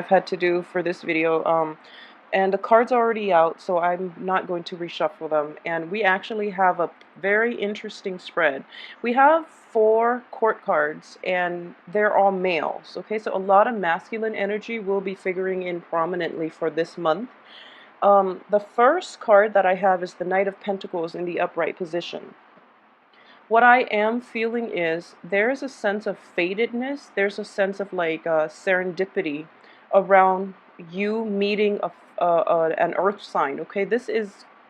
I've had to do for this video. And the card's already out, so I'm not going to reshuffle them. And we actually have a very interesting spread. We have 4 court cards, and they're all males. Okay, so a lot of masculine energy will be figuring in prominently for this month. The first card that I have is the Knight of Pentacles in the upright position. What I am feeling is there's a sense of fatedness, there's a sense of like serendipity around you meeting an earth sign. Okay,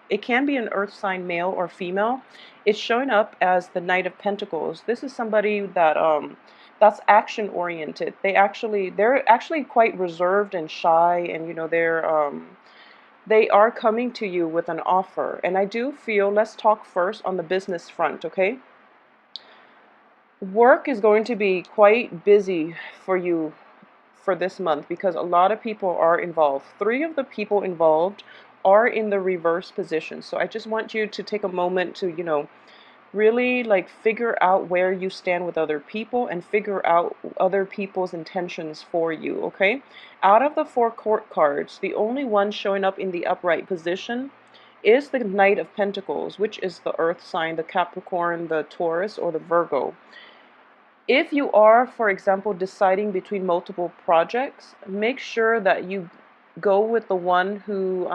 it can be an earth sign, male or female. It's showing up as the Knight of Pentacles. This is somebody that's action oriented. They're actually quite reserved and shy, and they are coming to you with an offer. And I do feel, let's talk first on the business front, okay? Work is going to be quite busy for you for this month because a lot of people are involved. 3 of the people involved are in the reverse position. So I just want you to take a moment to, really like figure out where you stand with other people and figure out other people's intentions for you, okay? Out of the 4 court cards, the only one showing up in the upright position is the Knight of Pentacles, which is the earth sign, the Capricorn, the Taurus, or the Virgo. If you are, for example, deciding between multiple projects, make sure that you go with the one who,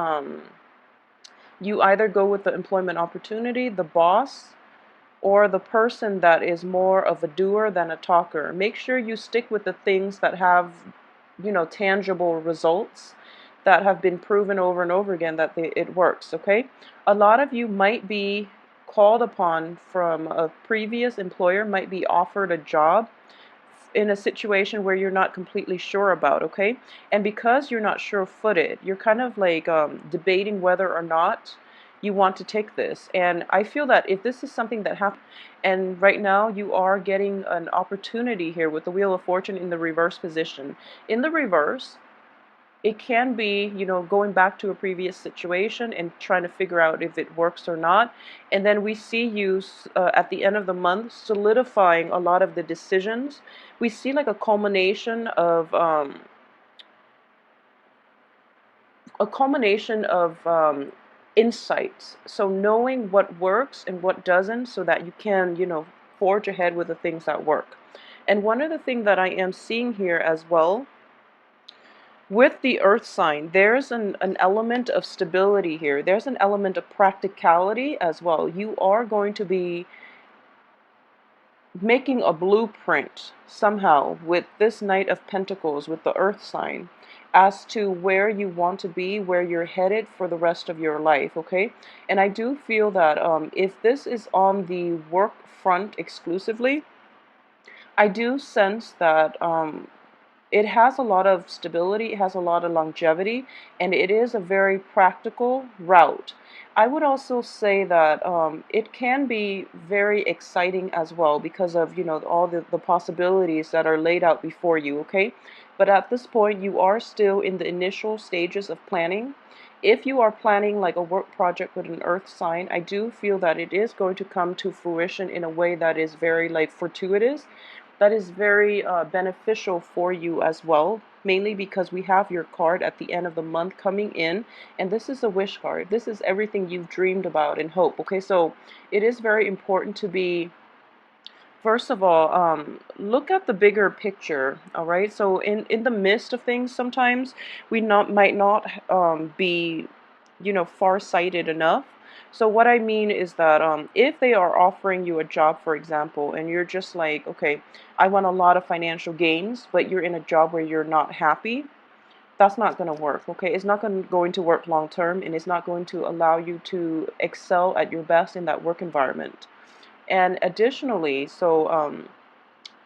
you either go with the employment opportunity, the boss, or the person that is more of a doer than a talker. Make sure you stick with the things that have, tangible results that have been proven over and over again that it works, okay? A lot of you might be called upon from a previous employer, might be offered a job in a situation where you're not completely sure about, okay? And because you're not sure-footed, you're kind of like debating whether or not you want to take this. And I feel that if this is something that happens, and right now you are getting an opportunity here with the Wheel of Fortune in the reverse position. In the reverse, it can be, going back to a previous situation and trying to figure out if it works or not. And then we see you at the end of the month solidifying a lot of the decisions. We see like a culmination of insights. So knowing what works and what doesn't, so that you can, forge ahead with the things that work. And one other thing that I am seeing here as well, with the earth sign, there's an element of stability here. There's an element of practicality as well. You are going to be making a blueprint somehow with this Knight of Pentacles, with the earth sign, as to where you want to be, where you're headed for the rest of your life, okay? And I do feel that if this is on the work front exclusively, I do sense that it has a lot of stability, it has a lot of longevity, and it is a very practical route. I would also say that it can be very exciting as well because of, all the possibilities that are laid out before you, okay? But at this point, you are still in the initial stages of planning. If you are planning like a work project with an earth sign, I do feel that it is going to come to fruition in a way that is very like fortuitous, that is very beneficial for you as well, mainly because we have your card at the end of the month coming in, and this is a wish card. This is everything you've dreamed about and hope, okay? So it is very important to be, first of all, look at the bigger picture, all right? So in the midst of things, sometimes we might not be, far-sighted enough. So what I mean is that if they are offering you a job, for example, and you're just like, okay, I want a lot of financial gains, but you're in a job where you're not happy, that's not going to work, okay? It's not going to work long term, and it's not going to allow you to excel at your best in that work environment. And additionally, so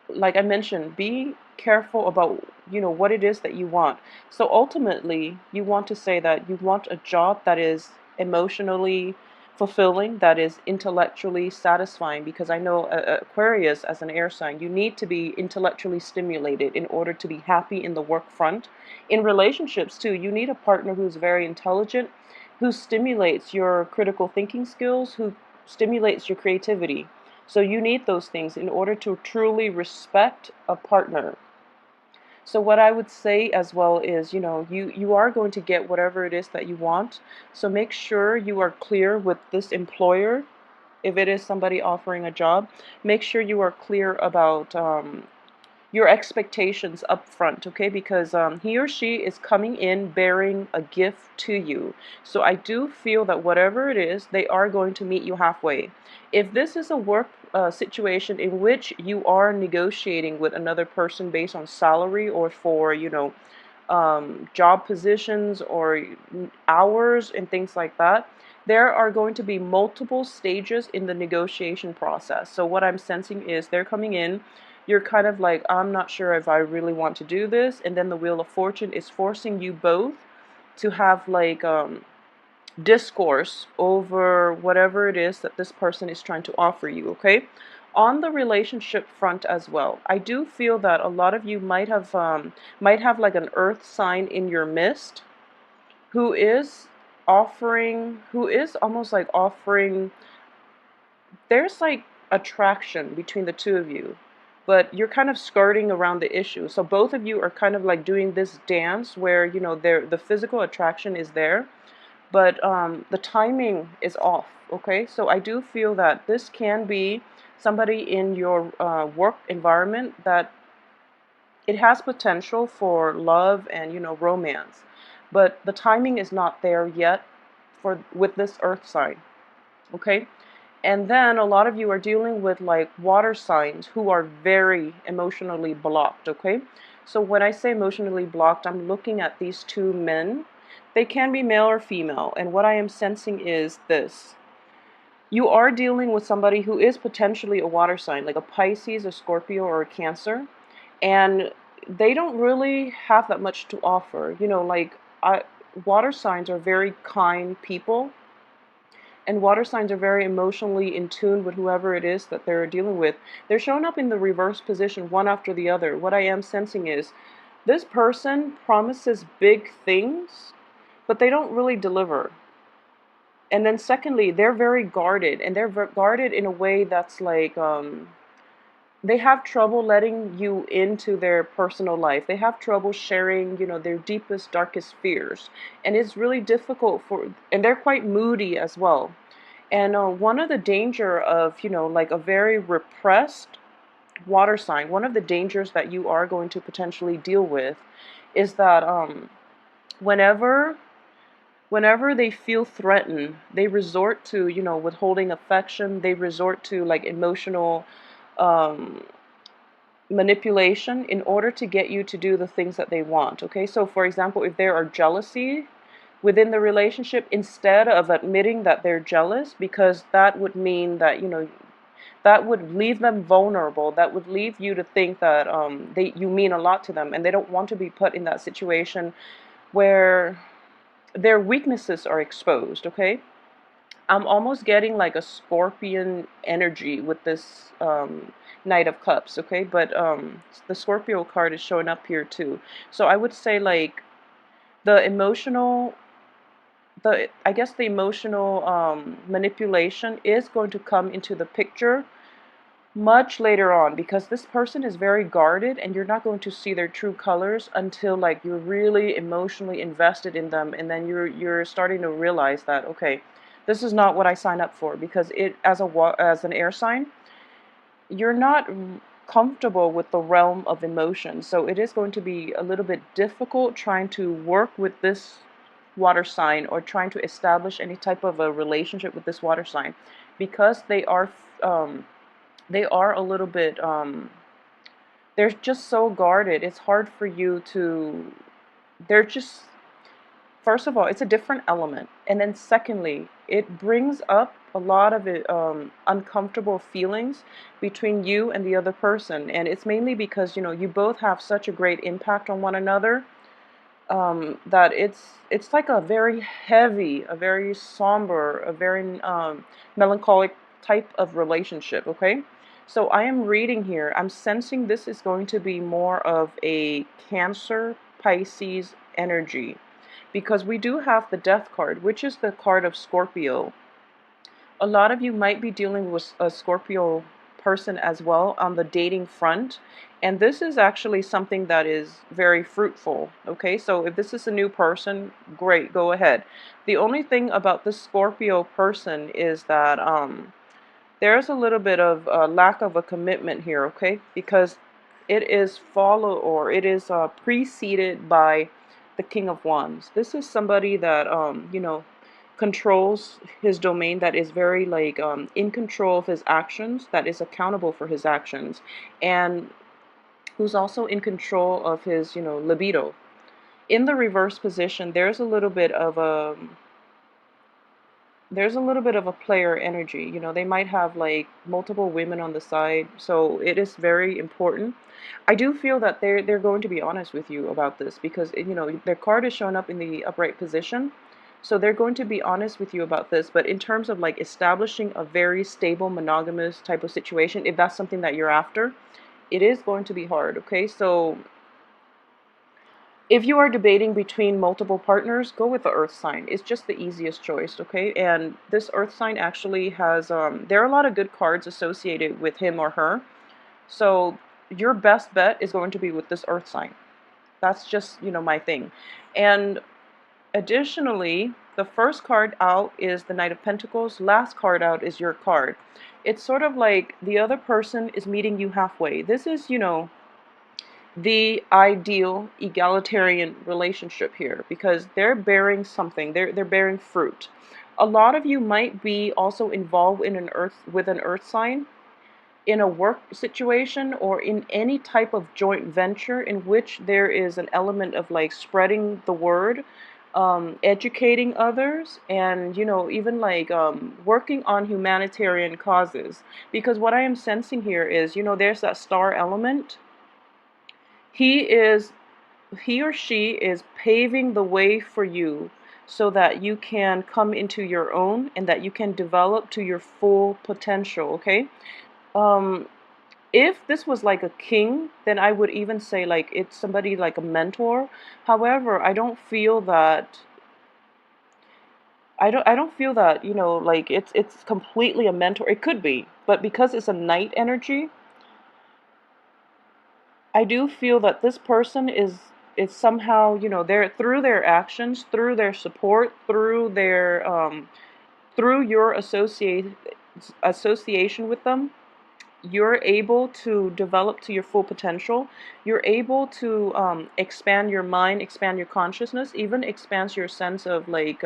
like I mentioned, be careful about, what it is that you want. So ultimately, you want to say that you want a job that is emotionally fulfilling, that is intellectually satisfying, because I know Aquarius, as an air sign, you need to be intellectually stimulated in order to be happy in the work front. In relationships too, you need a partner who's very intelligent, who stimulates your critical thinking skills, who stimulates your creativity. So you need those things in order to truly respect a partner. So what I would say as well is, you are going to get whatever it is that you want. So make sure you are clear with this employer. If it is somebody offering a job, make sure you are clear about your expectations up front, okay? Because he or she is coming in bearing a gift to you. So I do feel that whatever it is, they are going to meet you halfway. If this is a work situation in which you are negotiating with another person based on salary or for, job positions or hours and things like that, there are going to be multiple stages in the negotiation process. So what I'm sensing is they're coming in, you're kind of like, I'm not sure if I really want to do this, and then the Wheel of Fortune is forcing you both to have like discourse over whatever it is that this person is trying to offer you, okay? On the relationship front as well, I do feel that a lot of you might have like an earth sign in your midst who is who is almost like offering, there's like attraction between the two of you, but you're kind of skirting around the issue. So both of you are kind of like doing this dance where, the physical attraction is there, but the timing is off, okay? So I do feel that this can be somebody in your work environment that it has potential for love and, romance, but the timing is not there yet for with this earth sign, okay? And then a lot of you are dealing with like water signs who are very emotionally blocked, okay? So when I say emotionally blocked, I'm looking at these two men. They can be male or female, and what I am sensing is this. You are dealing with somebody who is potentially a water sign, like a Pisces, a Scorpio, or a Cancer, and they don't really have that much to offer. Water signs are very kind people, and water signs are very emotionally in tune with whoever it is that they're dealing with. They're showing up in the reverse position, one after the other. What I am sensing is this person promises big things, but they don't really deliver. And then secondly, they're very guarded, and they're guarded in a way that's like they have trouble letting you into their personal life. They have trouble sharing, their deepest, darkest fears. And it's really difficult and they're quite moody as well. And one of the danger of, like a very repressed water sign, one of the dangers that you are going to potentially deal with is that whenever whenever they feel threatened, they resort to, withholding affection. They resort to like emotional um, manipulation in order to get you to do the things that they want. Okay, so for example, if there are jealousy within the relationship, instead of admitting that they're jealous, because that would mean that, that would leave them vulnerable. That would leave you to think that you mean a lot to them, and they don't want to be put in that situation where their weaknesses are exposed, okay? I'm almost getting like a scorpion energy with this Knight of Cups, okay? But the Scorpio card is showing up here too. So I would say like the emotional, I guess the emotional manipulation is going to come into the picture much later on, because this person is very guarded and you're not going to see their true colors until like you're really emotionally invested in them, and then you're starting to realize that, okay, this is not what I signed up for, because it as an air sign, you're not comfortable with the realm of emotion. So it is going to be a little bit difficult trying to work with this water sign or trying to establish any type of a relationship with this water sign, because they are a little bit they're just so guarded. It's hard for you to, they're just, first of all, it's a different element, and then secondly, it brings up a lot of uncomfortable feelings between you and the other person, and it's mainly because, you both have such a great impact on one another, that it's like a very heavy, a very somber, a very melancholic type of relationship, okay? So I am reading here, I'm sensing this is going to be more of a Cancer, Pisces energy, because we do have the Death card, which is the card of Scorpio. A lot of you might be dealing with a Scorpio, Pisces, or Cancer energy, okay? So I am reading here, I'm sensing this is going to be more of a Cancer, Pisces energy, because we do have the Death card, which is the card of Scorpio. A lot of you might be dealing with a Scorpio, Pisces, or Cancer energy, okay? So I am reading here, I'm sensing this is going to be more of a Cancer, Pisces energy, because we do have the Death card, which is the card of Scorpio. person as well on the dating front. And this is actually something that is very fruitful. Okay, so if this is a new person, great, go ahead. The only thing about this Scorpio person is that there's a little bit of lack of a commitment here, okay? Because it is preceded by the King of Wands. This is somebody that controls his domain, that is very like in control of his actions, that is accountable for his actions, and who's also in control of his libido. In the reverse position, there's a little bit of a player energy. They might have like multiple women on the side, so it is very important. I do feel that they're going to be honest with you about this, because their card is showing up in the upright position. So they're going to be honest with you about this, but in terms of like establishing a very stable monogamous type of situation, if that's something that you're after, it is going to be hard, okay? So if you are debating between multiple partners, go with the earth sign. It's just the easiest choice, okay? And this earth sign actually has, there are a lot of good cards associated with him or her. So your best bet is going to be with this earth sign. That's just, my thing. And additionally, the first card out is the Knight of Pentacles. Last card out is your card. It's sort of like the other person is meeting you halfway. This is, the ideal egalitarian relationship here, because they're bearing something, they're bearing fruit. A lot of you might be also involved in an earth sign in a work situation or in any type of joint venture in which there is an element of like spreading the word, educating others, and even like working on humanitarian causes. Because what I am sensing here is, there's that star element. He or she is paving the way for you so that you can come into your own and that you can develop to your full potential, okay? Um, if this was like a king, then I would even say like it's somebody like a mentor. However, I don't feel that, like it's completely a mentor. It could be, but because it's a knight energy, I do feel that this person is somehow, they're through their actions, through their support, through your association with them, you're able to develop to your full potential. You're able to expand your mind, expand your consciousness, even expands your sense of like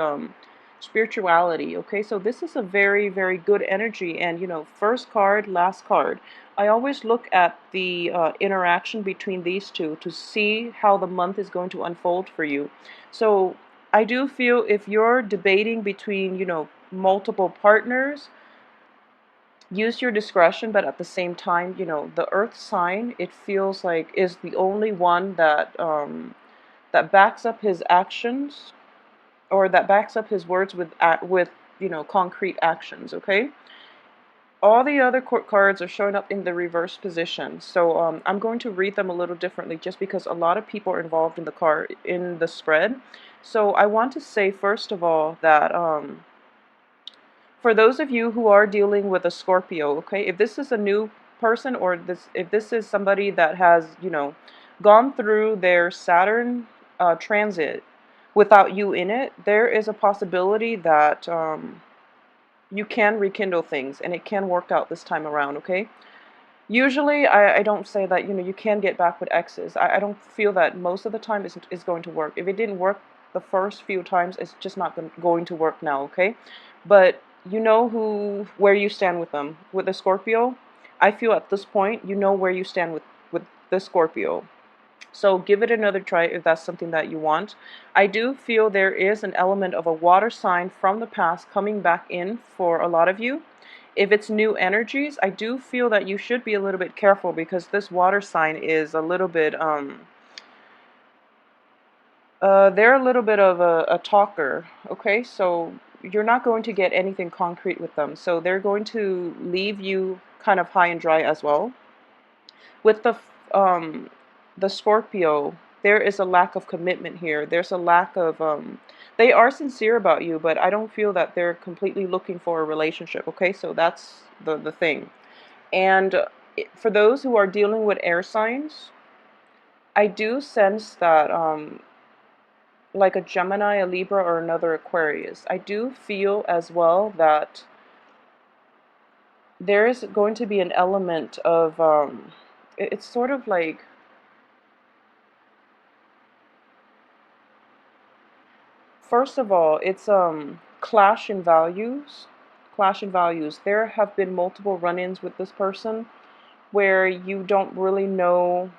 spirituality. Okay, so this is a very, very good energy. And first card, last card. I always look at the interaction between these two to see how the month is going to unfold for you. So I do feel if you're debating between, multiple partners, use your discretion, but at the same time, the earth sign, it feels like is the only one that backs up his actions, or that backs up his words with concrete actions, okay? All the other court cards are showing up in the reverse position. So I'm going to read them a little differently just because a lot of people are involved in the spread. So I want to say first of all that for those of you who are dealing with a Scorpio, okay, if this is a new person, or if this is somebody that has, gone through their Saturn transit without you in it, there is a possibility that you can rekindle things and it can work out this time around, okay? Usually, I don't say that, you can get back with exes. I don't feel that most of the time is going to work. If it didn't work the first few times, it's just not going to work now, okay? But you know where you stand with them. With the Scorpio, I feel at this point, you know where you stand with the Scorpio. So give it another try if that's something that you want. I do feel there is an element of a water sign from the past coming back in for a lot of you. If it's new energies, I do feel that you should be a little bit careful, because this water sign is a little bit, they're a little bit of a talker, okay? So you're not going to get anything concrete with them. So they're going to leave you kind of high and dry as well. With the Scorpio, there is a lack of commitment here. There's a lack of they are sincere about you, but I don't feel that they're completely looking for a relationship, okay? So that's the thing. And for those who are dealing with air signs, I do sense that, like a Gemini, a Libra, or another Aquarius, I do feel as well that there is going to be an element of, it's sort of like, first of all, it's clash in values. Clash in values. There have been multiple run-ins with this person where you don't really know,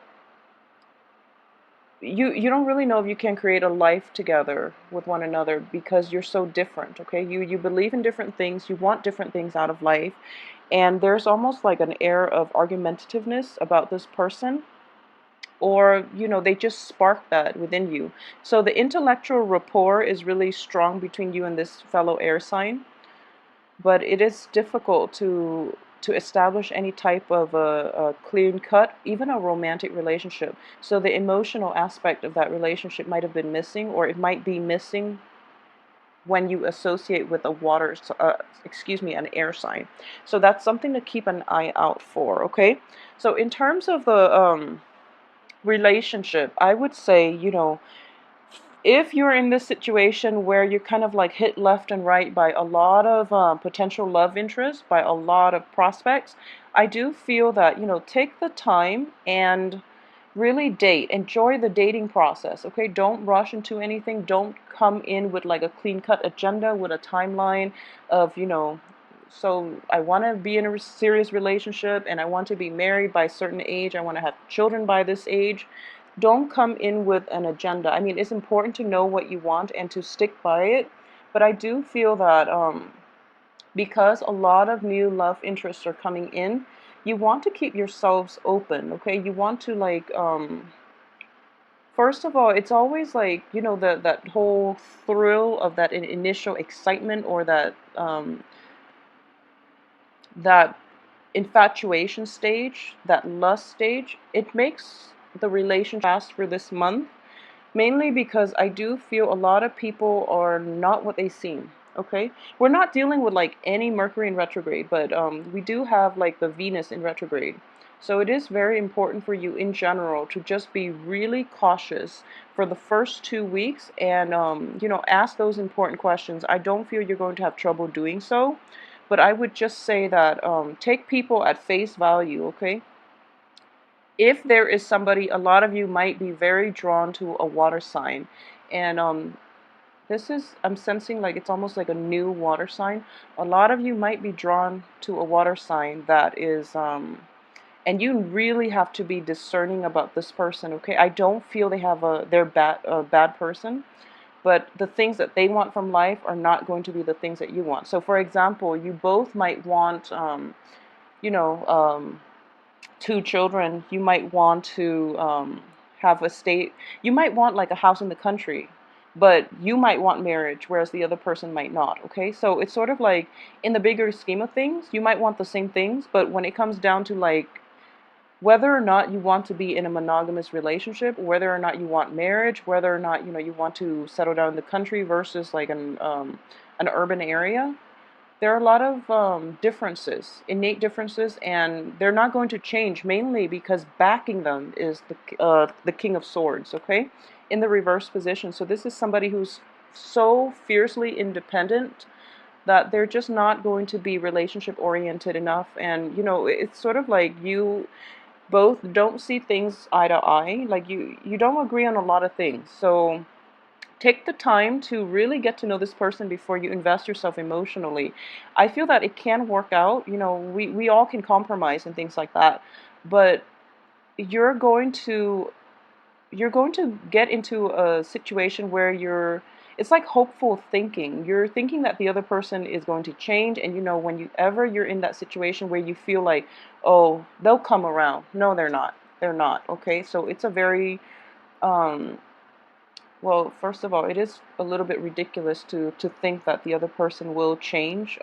you don't really know if you can create a life together with one another because you're so different, okay? You believe in different things, you want different things out of life, and there's almost like an air of argumentativeness about this person, or they just spark that within you. So the intellectual rapport is really strong between you and this fellow air sign, but it is difficult to establish any type of a clean cut, even a romantic relationship. So the emotional aspect of that relationship might have been missing, or it might be missing when you associate with a an air sign. So that's something to keep an eye out for, okay? So in terms of the relationship, I would say, if you're in this situation where you're kind of like hit left and right by a lot of potential love interest, by a lot of prospects, I do feel that, take the time and really date. Enjoy the dating process, okay? Don't rush into anything. Don't come in with like a clean cut agenda with a timeline of, so I want to be in a serious relationship and I want to be married by a certain age. I want to have children by this age. Don't come in with an agenda. I mean, it's important to know what you want and to stick by it. But I do feel that because a lot of new love interests are coming in, you want to keep yourselves open, okay? You want to like, first of all, it's always like, that whole thrill of that initial excitement, or that infatuation stage, that lust stage. It makes the relationship last for this month, mainly because I do feel a lot of people are not what they seem. Okay, we're not dealing with like any Mercury in retrograde, but we do have like the Venus in retrograde. So it is very important for you in general to just be really cautious for the first 2 weeks, and ask those important questions. I don't feel you're going to have trouble doing so, but I would just say that take people at face value. Okay, if there is somebody, a lot of you might be very drawn to a water sign, and this is, I'm sensing like it's almost like a new water sign. A lot of you might be drawn to a water sign that is, and you really have to be discerning about this person, okay? I don't feel they're a bad person, but the things that they want from life are not going to be the things that you want. So for example, you both might want, you know, um, 2 children. You might want to have a state. You might want like a house in the country, but you might want marriage, whereas the other person might not. Okay, so it's sort of like in the bigger scheme of things, you might want the same things, but when it comes down to like whether or not you want to be in a monogamous relationship, whether or not you want marriage, whether or not you want to settle down in the country versus like an urban area, there are a lot of differences, innate differences, and they're not going to change, mainly because backing them is the King of Swords, okay, in the reverse position. So this is somebody who's so fiercely independent that they're just not going to be relationship oriented enough, and it's sort of like you both don't see things eye to eye, like you don't agree on a lot of things. So take the time to really get to know this person before you invest yourself emotionally. I feel that it can work out. We all can compromise and things like that, but you're going to get into a situation where it's like hopeful thinking. You're thinking that the other person is going to change, and whenever you're in that situation where you feel like, oh, they'll come around. No, they're not. They're not. Okay, so it's a very um, well, first of all, it is a little bit ridiculous to think that the other person will change,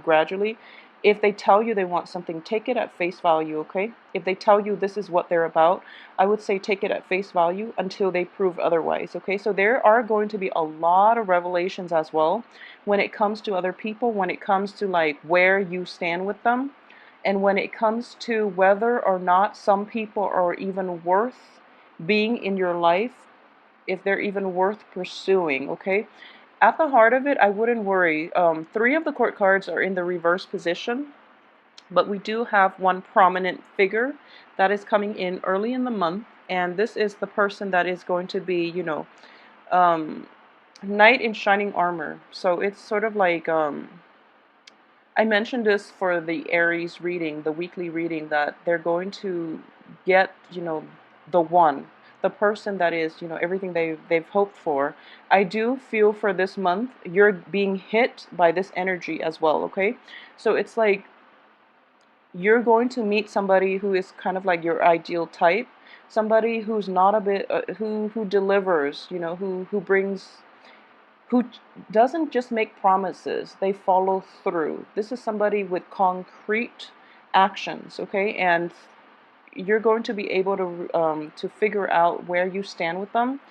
gradually. If they tell you they want something, take it at face value, okay? If they tell you this is what they're about, I would say take it at face value until they prove otherwise, okay? So there are going to be a lot of revelations as well when it comes to other people, when it comes to like where you stand with them. And when it comes to whether or not some people are even worth being in your life, if they're even worth pursuing, okay? At the heart of it, I wouldn't worry. Three of the court cards are in the reverse position, but we do have one prominent figure that is coming in early in the month, and this is the person that is going to be, um, knight in shining armor. So it's sort of like, I mentioned this for the Aries reading, the weekly reading, that they're going to get, the one, the person that is, everything they've hoped for. I do feel for this month you're being hit by this energy as well, okay? So it's like you're going to meet somebody who is kind of like your ideal type, somebody who's not a bit who delivers, who brings, who doesn't just make promises, they follow through. This is somebody with concrete actions, okay? And you're going to be able to figure out where you stand with them.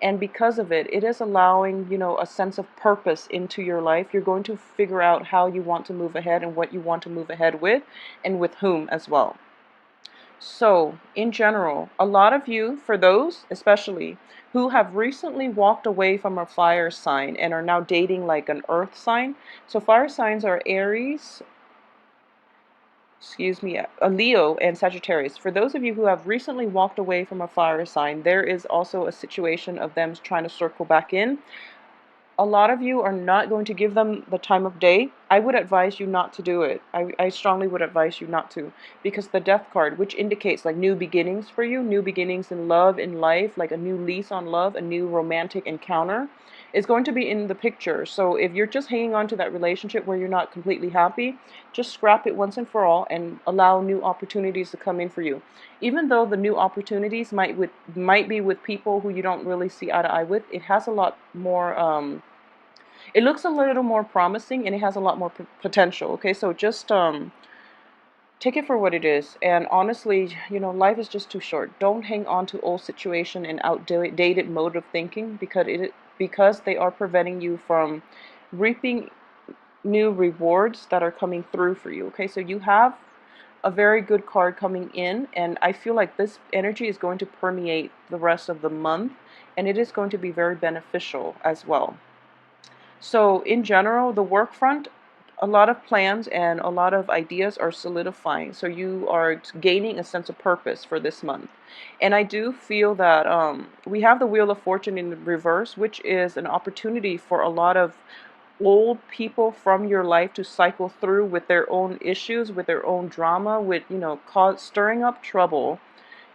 And because of it, it is allowing, a sense of purpose into your life. You're going to figure out how you want to move ahead and what you want to move ahead with, and with whom as well. So, in general, a lot of you, for those especially who have recently walked away from a fire sign and are now dating like an earth sign. So, fire signs are Aries, a Leo, and Sagittarius. For those of you who have recently walked away from a fire sign, there is also a situation of them trying to circle back in. A lot of you are not going to give them the time of day. I would advise you not to do it. I strongly would advise you not to, because the death card, which indicates like new beginnings for you, new beginnings in love, in life, like a new lease on love, a new romantic encounter, is going to be in the picture. So if you're just hanging on to that relationship where you're not completely happy, just scrap it once and for all and allow new opportunities to come in for you. Even though the new opportunities might be with people who you don't really see eye to eye with, it has a lot more it looks a little more promising, and it has a lot more potential. Okay, so just take it for what it is. And honestly, life is just too short. Don't hang on to old situation and outdated mode of thinking, because they are preventing you from reaping new rewards that are coming through for you. Okay, so you have a very good card coming in, and I feel like this energy is going to permeate the rest of the month, and it is going to be very beneficial as well. So in general, the work front, a lot of plans and a lot of ideas are solidifying. So you are gaining a sense of purpose for this month. And I do feel that we have the Wheel of Fortune in reverse, which is an opportunity for a lot of old people from your life to cycle through with their own issues, with their own drama, with, stirring up trouble.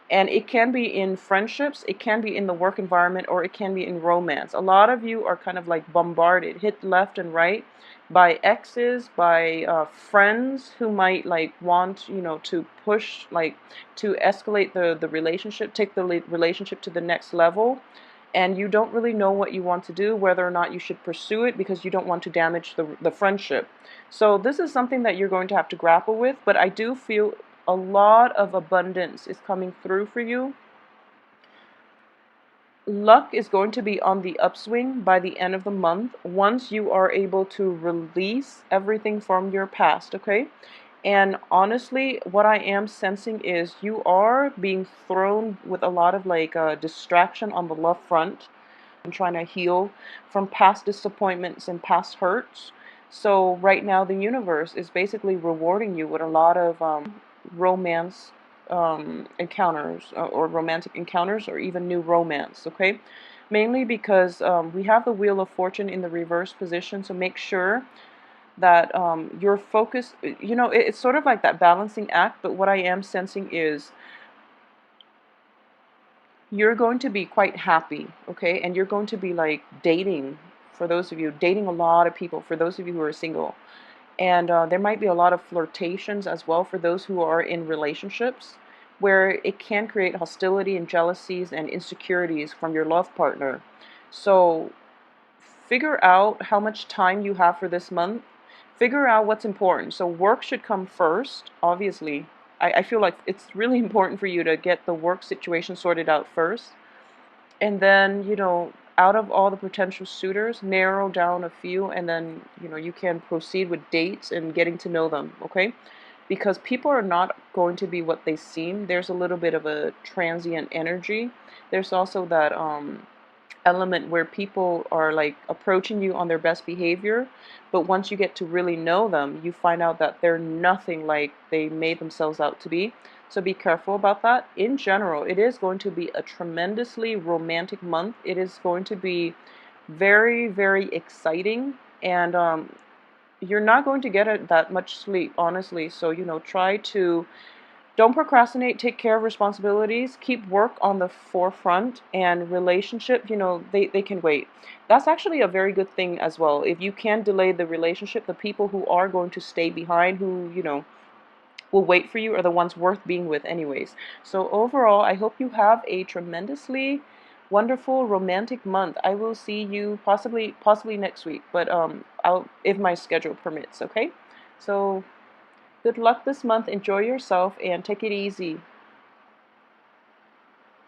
And it can be in friendships, it can be in the work environment, or it can be in romance. A lot of you are kind of like bombarded, hit left and right by exes, by friends who might like want, to push, like to escalate the relationship, take the relationship to the next level. And you don't really know what you want to do, whether or not you should pursue it, because you don't want to damage the friendship. So this is something that you're going to have to grapple with, but I do feel a lot of abundance is coming through for you. Luck is going to be on the upswing by the end of the month, once you are able to release everything from your past, okay? And honestly, what I am sensing is you are being thrown with a lot of like distraction on the love front, and trying to heal from past disappointments and past hurts. So right now the universe is basically rewarding you with a lot of romance encounters, or romantic encounters, or even new romance, okay? Mainly because we have the Wheel of Fortune in the reverse position, so make sure that your focus, it's sort of like that balancing act, but what I am sensing is you're going to be quite happy, okay? And you're going to be like dating, for those of you, dating a lot of people, for those of you who are single. And there might be a lot of flirtations as well for those who are in relationships, where it can create hostility and jealousies and insecurities from your love partner. So figure out how much time you have for this month. Figure out what's important. So work should come first, obviously. I feel like it's really important for you to get the work situation sorted out first. And then, out of all the potential suitors, narrow down a few, and then, you can proceed with dates and getting to know them, okay? because people are not going to be what they seem. There's a little bit of a transient energy. There's also that element where people are like approaching you on their best behavior, but once you get to really know them, you find out that they're nothing like they made themselves out to be. So be careful about that. In general, it is going to be a tremendously romantic month. It is going to be very, very exciting, and you're not going to get that much sleep, honestly. So, try to don't procrastinate, take care of responsibilities, keep work on the forefront, and relationship, they can wait. That's actually a very good thing as well. If you can delay the relationship, the people who are going to stay behind, who, will wait for you, are the ones worth being with anyways. So overall, I hope you have a tremendously wonderful romantic month. I will see you possibly next week, but I'll if my schedule permits, okay? So good luck this month. Enjoy yourself and take it easy.